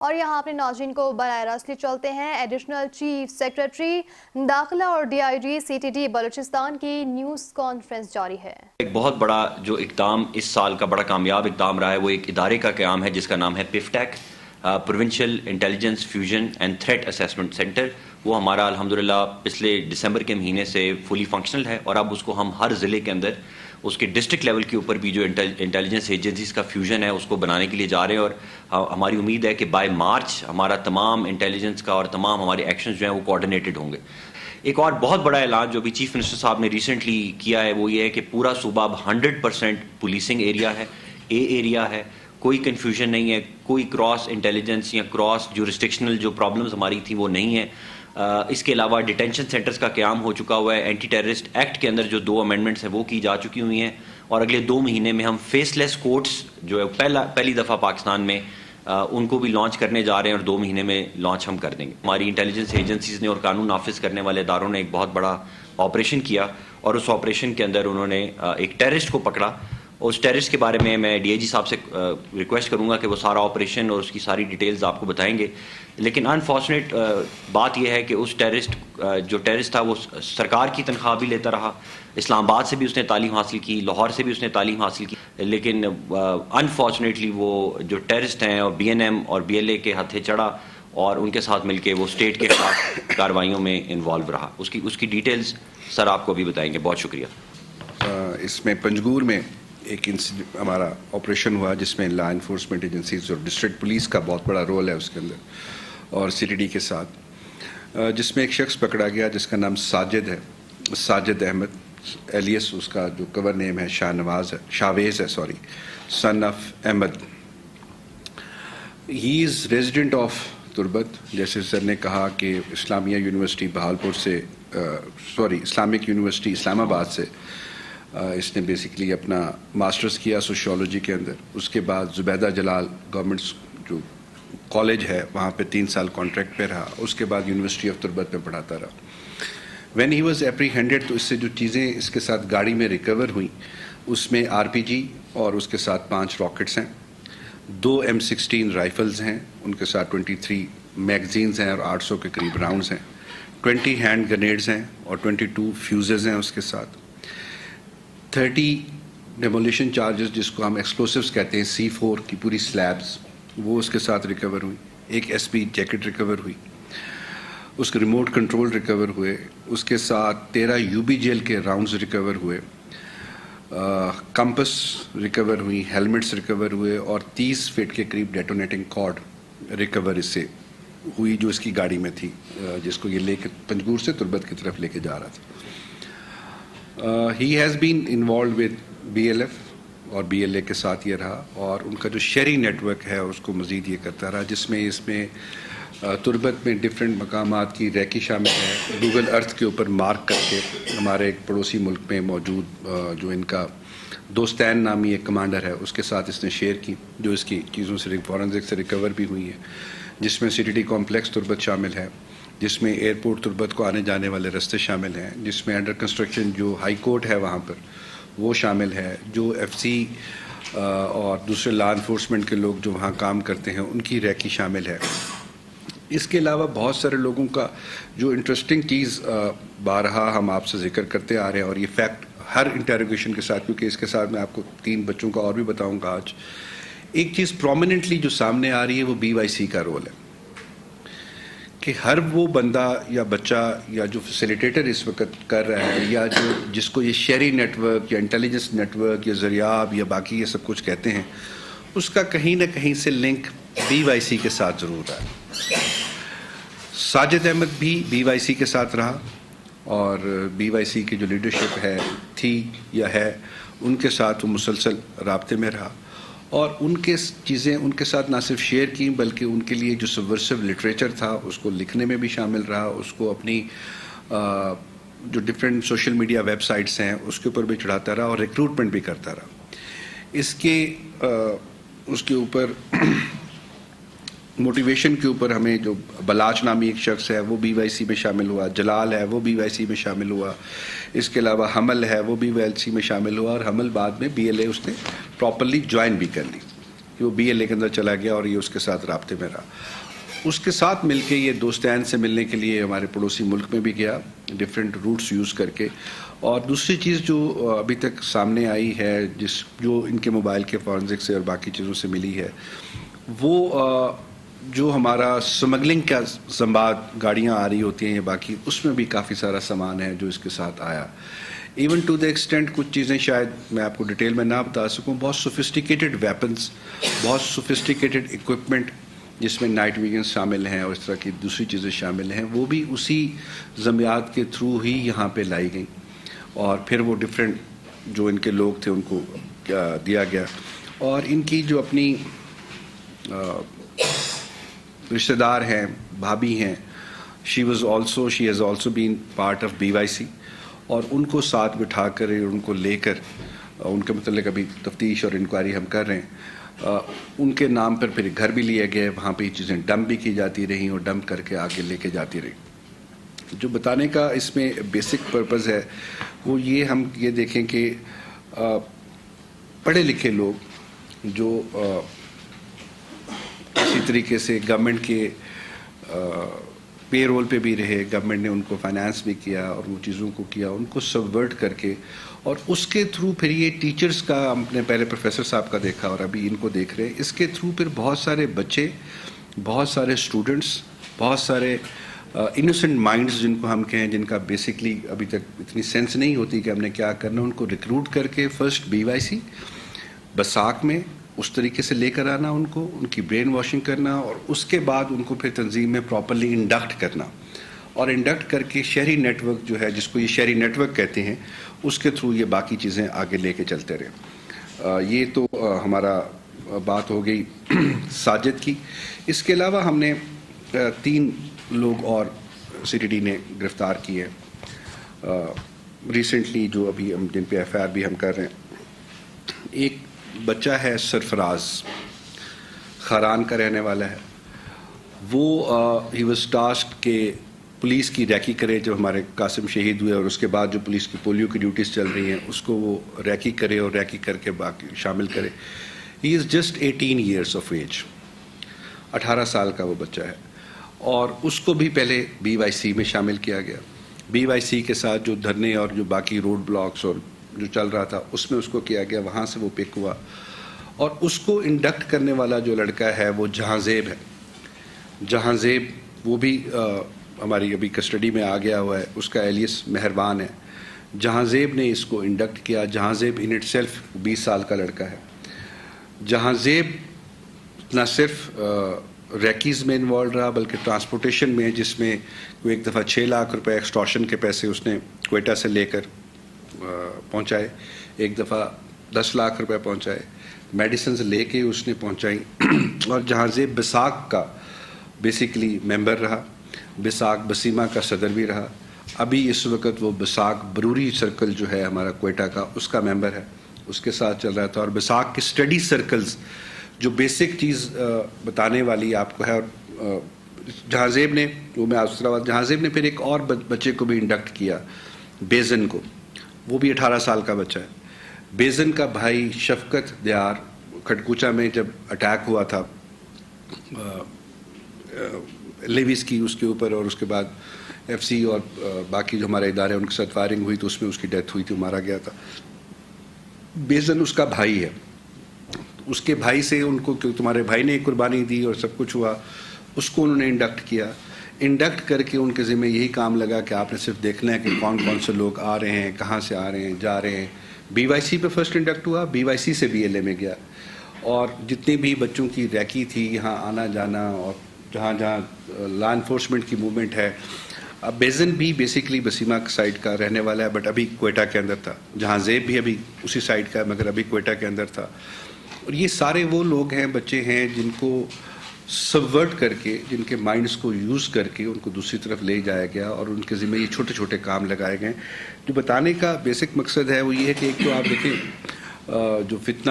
اور یہاں اپنے ناظرین کو براہ راست لے چلتے ہیں ایڈیشنل چیف سیکریٹری داخلہ اور D I G C T D Balochistan کی نیوز کانفرنس جاری ہے۔ ایک بہت بڑا جو اقدام اس سال کا بڑا کامیاب اقدام رہا ہے وہ ایک ادارے کا قیام ہے جس کا نام ہے PIFTAC, provincial intelligence fusion and threat assessment centre. وہ ہمارا الحمدللہ پچھلے دسمبر کے مہینے سے فلی فنکشنل ہے، اور اب اس کو ہم ہر ضلع کے اندر اس کے ڈسٹرکٹ لیول کے اوپر بھی جو انٹیلیجنس ایجنسیز کا فیوژن ہے اس کو بنانے کے لیے جا رہے ہیں، اور ہماری امید ہے کہ بائی مارچ ہمارا تمام انٹیلیجنس کا اور تمام ہمارے ایکشنز جو ہیں وہ کوآرڈینیٹڈ ہوں گے۔ ایک اور بہت بڑا اعلان جو بھی چیف منسٹر صاحب نے ریسنٹلی کیا ہے وہ یہ ہے کہ پورا صوبہ اب 100% پولیسنگ ایریا ہے، اے ایریا ہے، کوئی کنفیوژن نہیں ہے، کوئی کراس انٹیلیجنس یا کراس جورسڈکشنل جو پرابلمز ہماری تھیں وہ نہیں ہیں۔ اس کے علاوہ ڈیٹینشن سینٹرز کا قیام ہو چکا ہوا ہے، اینٹی ٹیررسٹ ایکٹ کے اندر جو 2 امینڈمنٹس ہیں وہ کی جا چکی ہوئی ہیں، اور اگلے 2 مہینے میں ہم فیس لیس کورٹس جو ہے پہلی دفعہ پاکستان میں ان کو بھی لانچ کرنے جا رہے ہیں، اور 2 مہینے میں لانچ ہم کر دیں گے۔ ہماری انٹیلیجنس ایجنسیز نے اور قانون نافذ کرنے والے اداروں نے ایک بہت بڑا آپریشن کیا، اور اس آپریشن کے اندر انہوں نے ایک ٹیررسٹ کو پکڑا۔ اس ٹیررسٹ کے بارے میں ڈی آئی جی صاحب سے ریکویسٹ کروں گا کہ وہ سارا آپریشن اور اس کی ساری ڈیٹیلز آپ کو بتائیں گے، لیکن انفارچونیٹ بات یہ ہے کہ اس جو ٹیررسٹ تھا وہ سرکار کی تنخواہ بھی لیتا رہا، اسلام آباد سے بھی اس نے تعلیم حاصل کی، لاہور سے بھی اس نے تعلیم حاصل کی، لیکن انفارچونیٹلی وہ جو ٹیررسٹ ہیں اور بی این ایم اور بی ایل اے کے ہتھے چڑھا، اور ان کے ساتھ مل کے وہ اسٹیٹ کے خلاف کارروائیوں میں انوالو رہا۔ اس کی ڈیٹیلز سر آپ کو ابھی بتائیں گے۔ بہت شکریہ۔ اس میں پنجگور میں ایک ہمارا آپریشن ہوا جس میں لا انفورسمنٹ ایجنسیز اور ڈسٹرکٹ پولیس کا بہت بڑا رول ہے اس کے اندر، اور سی ٹی ڈی کے ساتھ، جس میں ایک شخص پکڑا گیا جس کا نام ساجد احمد ایلیس، اس کا جو کور نیم ہے شاویز ہے son of Ahmed. He is resident of Turbat. جیسے سر نے کہا کہ اسلامیہ یونیورسٹی بہالپور سے اسلامک یونیورسٹی اسلام آباد سے اس نے بیسکلی اپنا ماسٹرز کیا سوشیولوجی کے اندر۔ اس کے بعد زبیدہ جلال گورنمنٹ جو کالج ہے وہاں پہ 3 سال کانٹریکٹ پہ رہا، اس کے بعد یونیورسٹی آف تربت میں پڑھاتا رہا۔ وین ہی واز اپریہینڈیڈ، تو اس سے جو چیزیں اس کے ساتھ گاڑی میں ریکور ہوئیں اس میں RPG اور اس کے ساتھ 5 راکٹس ہیں، 2 M16 رائفلز ہیں، ان کے ساتھ 23 میگزینز ہیں اور 800 کے قریب راؤنڈز ہیں، 20 ہینڈ گرینیڈز ہیں اور 22 فیوزز ہیں اس کے ساتھ، 30 ڈیمولیشن چارجز جس کو ہم ایکسپلوسیوز کہتے ہیں، C4 کی پوری سلیبز وہ اس کے ساتھ ریکور ہوئی، ایک SP جیکٹ ریکور ہوئی، اس کے ریموٹ کنٹرول ریکور ہوئے، اس کے ساتھ 13 UBGL کے راؤنڈز ریکور ہوئے، کمپس ریکور ہوئی، ہیلمٹس ریکور ہوئے، اور 30 فٹ کے قریب ڈیٹونیٹنگ کارڈ ریکور اس سے ہوئی جو اس کی گاڑی میں تھی، جس کو یہ لے کے پنجگور سے تربت کی طرف لے کے جا رہا تھا۔ He has been involved with BLF اور BLA کے ساتھ یہ رہا، اور ان کا جو شہری نیٹ ورک ہے اس کو مزید یہ کرتا رہا، جس میں تربت میں ڈفرینٹ مقامات کی ریکی شامل ہے۔ گوگل ارتھ کے اوپر مارک کر کے ہمارے ایک پڑوسی ملک میں موجود جو ان کا دوستین نامی ایک کمانڈر ہے اس کے ساتھ اس نے شیئر کی، جو اس کی چیزوں سے فورنزک سے ریکور بھی ہوئی ہیں، جس میں CTD کمپلیکس تربت شامل ہے، جس میں ایئرپورٹ تربت کو آنے جانے والے راستے شامل ہیں، جس میں انڈر کنسٹرکشن جو ہائی کورٹ ہے وہاں پر وہ شامل ہے، جو FC اور دوسرے لا انفورسمنٹ کے لوگ جو وہاں کام کرتے ہیں ان کی ریکی شامل ہے۔ اس کے علاوہ بہت سارے لوگوں کا جو انٹرسٹنگ چیز بارہا ہم آپ سے ذکر کرتے آ رہے ہیں، اور یہ فیکٹ ہر انٹیروگیشن کے ساتھ، کیونکہ اس کے ساتھ میں آپ کو 3 بچوں کا اور بھی بتاؤں گا آج، ایک چیز پرومیننٹلی جو سامنے آ رہی ہے وہ BYC کا رول ہے، کہ ہر وہ بندہ یا بچہ یا جو فیسیلیٹیٹر اس وقت کر رہا ہے، یا جس کو یہ شہری نیٹ ورک یا انٹیلیجنس نیٹ ورک یا ذریعہ یا باقی یہ سب کچھ کہتے ہیں، اس کا کہیں نہ کہیں سے لنک BYC کے ساتھ ضرور رہا ہے۔ ساجد احمد بھی BYC کے ساتھ رہا، اور BYC کی جو لیڈرشپ تھی یا ہے ان کے ساتھ وہ مسلسل رابطے میں رہا، اور ان کے چیزیں ان کے ساتھ نہ صرف شیئر کی بلکہ ان کے لیے جو سبورسو لٹریچر تھا اس کو لکھنے میں بھی شامل رہا، اس کو اپنی جو different social media web sites ہیں اس کے اوپر بھی چڑھاتا رہا، اور ریکروٹمنٹ بھی کرتا رہا۔ اس کے اوپر موٹیویشن کے اوپر ہمیں جو بلاچ نامی ایک شخص ہے وہ BYC میں شامل ہوا، جلال ہے وہ BYC میں شامل ہوا، اس کے علاوہ حمل ہے وہ BYC میں شامل ہوا، اور حمل بعد میں BLA اس نے پراپرلی جوائن بھی کر لی۔ کہ وہ BLA کے اندر چلا گیا اور یہ اس کے ساتھ رابطے میں رہا. اس کے ساتھ مل کے یہ دوستین سے ملنے کے لیے ہمارے پڑوسی ملک میں بھی گیا, ڈفرینٹ روٹس یوز کر کے. اور دوسری چیز جو ابھی تک سامنے آئی ہے, جو ان کے موبائل کے فورنزک سے اور باقی چیزوں سے ملی ہے, وہ جو ہمارا سمگلنگ کا سنباد گاڑیاں آ رہی ہوتی ہیں یا باقی, اس میں بھی کافی سارا سامان ہے جو اس کے ساتھ آیا. ایون ٹو دا ایکسٹینٹ کچھ چیزیں شاید میں آپ کو ڈیٹیل میں نہ بتا سکوں, بہت سوفسٹیکیٹڈ ویپنس, بہت سوفسٹیکیٹڈ اکوپمنٹ جس میں نائٹ ویژن شامل ہیں اور اس طرح کی دوسری چیزیں شامل ہیں, وہ بھی اسی ضمیات کے تھرو ہی یہاں پہ لائی گئیں. اور پھر وہ ڈفرینٹ جو ان کے لوگ تھے ان کو دیا گیا. اور ان کی جو اپنی رشتہ دار ہیں, بھابھی ہیں, she has also been part of BYC, اور ان کو ساتھ بٹھا کر ان کو لے کر ان کے متعلق ابھی تفتیش اور انکوائری ہم کر رہے ہیں. ان کے نام پر پھر گھر بھی لیا گیا, وہاں پہ یہ چیزیں ڈمپ بھی کی جاتی رہیں اور ڈمپ کر کے آگے لے کے جاتی رہیں. جو بتانے کا اس میں بیسک پرپز ہے وہ ہم یہ دیکھیں کہ پڑھے لکھے لوگ جو اسی طریقے سے گورنمنٹ کے پے رول پہ بھی رہے, گورنمنٹ نے ان کو فائنانس بھی کیا اور وہ چیزوں کو کیا, ان کو سبورٹ کر کے, اور اس کے تھرو پھر یہ ٹیچرز کا ہم نے پہلے پروفیسر صاحب کا دیکھا اور ابھی ان کو دیکھ رہے ہیں, اس کے تھرو پھر بہت سارے بچے, بہت سارے اسٹوڈنٹس, بہت سارے انوسنٹ مائنڈز جن کو ہم کہیں, جن کا بیسکلی ابھی تک اتنی سینس نہیں ہوتی کہ ہم نے کیا کرنا, ان کو ریکروٹ کر کے فرسٹ BYC بساک میں اس طریقے سے لے کر آنا, ان کو ان کی برین واشنگ کرنا, اور اس کے بعد ان کو پھر تنظیم میں پراپرلی انڈکٹ کرنا, اور انڈکٹ کر کے شہری نیٹ ورک جو ہے, جس کو یہ شہری نیٹ ورک کہتے ہیں, اس کے تھرو یہ باقی چیزیں آگے لے کے چلتے رہے. یہ تو ہمارا بات ہو گئی ساجد کی. اس کے علاوہ ہم نے 3 لوگ اور CTD نے گرفتار کیے ریسنٹلی, جو ابھی ہم جن پہ FIR بھی ہم کر رہے ہیں. ایک بچہ ہے سرفراز, خاران کا رہنے والا ہے. وہ ہی واز ٹاسکڈ کہ پولیس کی ریکی کرے. جب ہمارے قاسم شہید ہوئے اور اس کے بعد جو پولیس کی پولیو کی ڈیوٹیز چل رہی ہیں, اس کو وہ ریکی کرے اور ریکی کر کے باقی شامل کرے. ہی is just 18 years of age, 18 سال کا وہ بچہ ہے, اور اس کو بھی پہلے BYC میں شامل کیا گیا. BYC کے ساتھ جو دھرنے اور جو باقی روڈ بلاکس اور جو چل رہا تھا اس میں اس کو کیا گیا, وہاں سے وہ پک ہوا. اور اس کو انڈکٹ کرنے والا جو لڑکا ہے وہ جہاں زیب ہے. جہاں زیب وہ بھی ہماری ابھی کسٹڈی میں آ گیا ہوا ہے, اس کا ایلیس مہربان ہے. جہاں زیب نے اس کو انڈکٹ کیا. جہاں زیب ان اٹ سیلف 20 سال کا لڑکا ہے. جہاں زیب نہ صرف ریکیز میں انوالو رہا بلکہ ٹرانسپورٹیشن میں, جس میں وہ ایک دفعہ 6 لاکھ روپے ایکسٹارشن کے پیسے اس نے کوئٹہ سے لے کر پہنچائے, ایک دفعہ 10 لاکھ روپے پہنچائے, میڈیسنز لے کے اس نے پہنچائیں. اور جہاں زیب بساک کا بیسیکلی ممبر رہا, بساک بسیما کا صدر بھی رہا. ابھی اس وقت وہ بساک بروری سرکل جو ہے ہمارا کوئٹہ کا, اس کا ممبر ہے, اس کے ساتھ چل رہا تھا. اور بساک کے اسٹڈی سرکلز جو بیسک چیز بتانے والی آپ کو ہے. اور جہاں زیب نے, وہ میں جہاں زیب نے پھر ایک اور بچے کو بھی انڈکٹ کیا, بیزن کو. وہ بھی 18 سال کا بچہ ہے. بیزن کا بھائی شفقت دیار کھٹکوچا میں جب اٹیک ہوا تھا لیویز کی اس کے اوپر, اور اس کے بعد FC اور باقی جو ہمارے ادارے ان کے ساتھ فائرنگ ہوئی تو اس میں اس کی ڈیتھ ہوئی تھی, مارا گیا تھا. بیزن اس کا بھائی ہے. اس کے بھائی سے ان کو, کہ تمہارے بھائی نے ایک قربانی دی اور سب کچھ ہوا, اس کو انہوں نے انڈکٹ کیا. انڈکٹ کر کے ان کے ذمہ یہی کام لگا کہ آپ نے صرف دیکھنا ہے کہ کون کون سے لوگ آ رہے ہیں, کہاں سے آ رہے ہیں, جا رہے ہیں. BYC پہ فرسٹ انڈکٹ ہوا, BYC سے BLA میں گیا, اور جتنی بھی بچوں کی ریکی تھی یہاں آنا جانا, اور جہاں جہاں لا انفورسمنٹ کی موومنٹ ہے. اب بیزن بھی بیسکلی بسیما سائڈ کا رہنے والا ہے, بٹ ابھی کوئٹہ کے اندر تھا. جہاں زیب بھی ابھی اسی سائڈ کا ہے مگر ابھی کوئٹہ کے اندر تھا. اور یہ سارے وہ لوگ ہیں, بچے ہیں, جن کو سبورٹ کر کے, جن کے مائنڈز کو یوز کر کے ان کو دوسری طرف لے جایا گیا, اور ان کے ذمہ یہ چھوٹے چھوٹے کام لگائے گئے. جو بتانے کا بیسک مقصد ہے وہ یہ ہے کہ ایک تو آپ دیکھیں جو فتنہ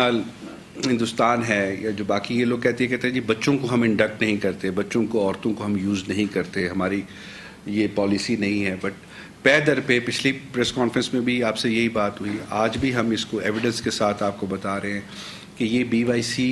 ہندوستان ہے, یا جو باقی یہ لوگ کہتے ہیں جی بچوں کو ہم انڈکٹ نہیں کرتے, بچوں کو, عورتوں کو ہم یوز نہیں کرتے, ہماری یہ پالیسی نہیں ہے. بٹ پے در پہ پچھلی پریس کانفرنس میں بھی آپ سے یہی بات ہوئی, آج بھی ہم اس کو ایویڈنس کے ساتھ آپ کو بتا رہے ہیں کہ یہ BYC